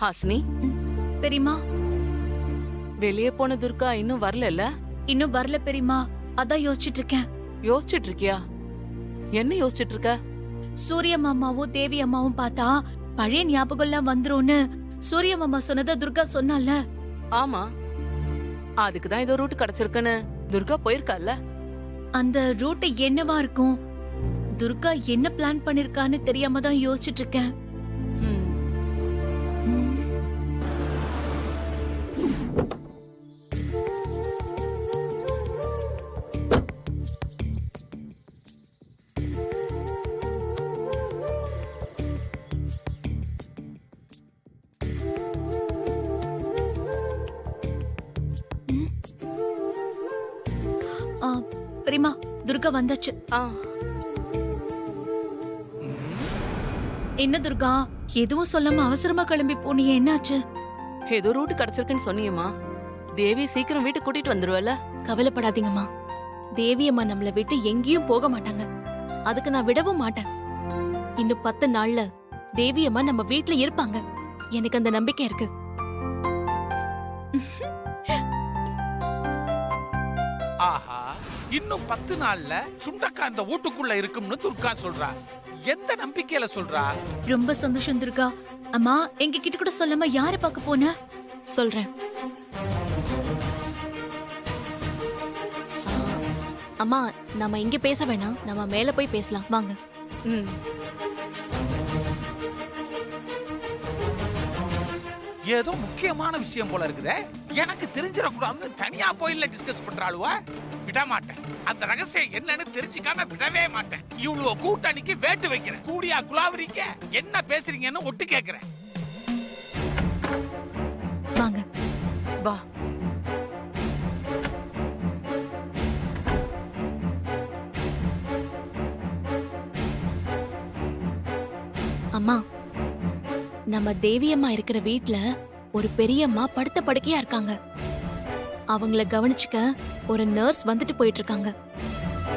ஹாசினி, பெரியமா வெளியே போன துர்கா இன்னும் வரலல்ல? இன்னும் வரல பெரியமா. அதான் யோசிச்சுட்டு இருக்கேன். யோசிச்சுட்டு இருக்கியா? என்ன யோசிச்சுட்டு இருக்க? சூரிய மாமாவும் தேவி அம்மாவும் பார்த்தா பழைய ஞாபகம் எல்லாம் வந்துரும்னு சூரிய மாமா சொன்னத துர்கா சொன்னால. ஆமா, அதுக்குதான் ஏதோ ரூட் கிடைச்சிருக்குன்னு துர்கா போயிருக்கால. அந்த ரூட் என்னவா இருக்கும்? துர்கா என்ன பிளான் பண்ணிருக்கான்னு தெரியாம தான் யோசிச்சுட்டு இருக்கேன். ம். ஆ, பெரியமா துர்கா வந்தாச்சு. ஆ, என்ன துர்கா, எதுவும் சொல்லாம அவசரமா கிளம்பி போனியே, என்னாச்சு? ஏதோ ரூட் கிடைச்சிருக்குன்னு சொன்னியம்மா. தேவி சீக்கிரம் வீட்டுக்கு கூட்டிட்டு வந்துருவல? கவலைப்படாதீங்கம்மா. தேவி அம்மா நம்மள விட்டு எங்கேயும் போக மாட்டாங்க. அதுக்கு நான் விடவும் மாட்டேன். இன்னும் 10 நாள்ல தேவி அம்மா நம்ம வீட்ல இருப்பாங்க. எனக்கு அந்த நம்பிக்கை இருக்கு. ஆஹா, இன்னும் 10 நாள்ல சுண்டக்கா அந்த வீட்டுக்குள்ள இருக்கும்னு துர்கா சொல்றா. எந்த நம்பிக்கையில சொல்றா? ரொம்ப சந்தோஷம் துர்கா. அம்மா, எங்க கிட்ட கூட சொல்லாம யார பார்க்க போன? சொல்றேன். அம்மா, நம்ம இங்க பேச வேணாம். நம்ம மேல போய் பேசலாம் வாங்க. ம். ஏதோ முக்கியமான விஷயம் போல இருக்குதே. எனக்கு தெரிஞ்சிடக்கூடாதுன்னு தனியா போயில டிஸ்கஸ் பண்றாளுவா. விட மாட்டேன். அந்த ரகசியம் என்னன்னு தெரிஞ்சுக்காம விடவே மாட்டேன். இவ்வளவு கூட்டணிக்கு வேட்டு வைக்கிறேன். கூடியா குலாவரிங்க என்ன பேசுறீங்கன்னு ஒட்டு கேக்குறேன். வாங்க. வா. அம்மா, நம்ம தேவி அம்மா இருக்கிற வீட்ல ஒரு பெரியம்மா படுத்த படுக்கையா இருக்காங்க. அவங்கள கவனிச்சுக்க ஒரு நர்ஸ் வந்துட்டு போயிட்டு இருக்காங்க.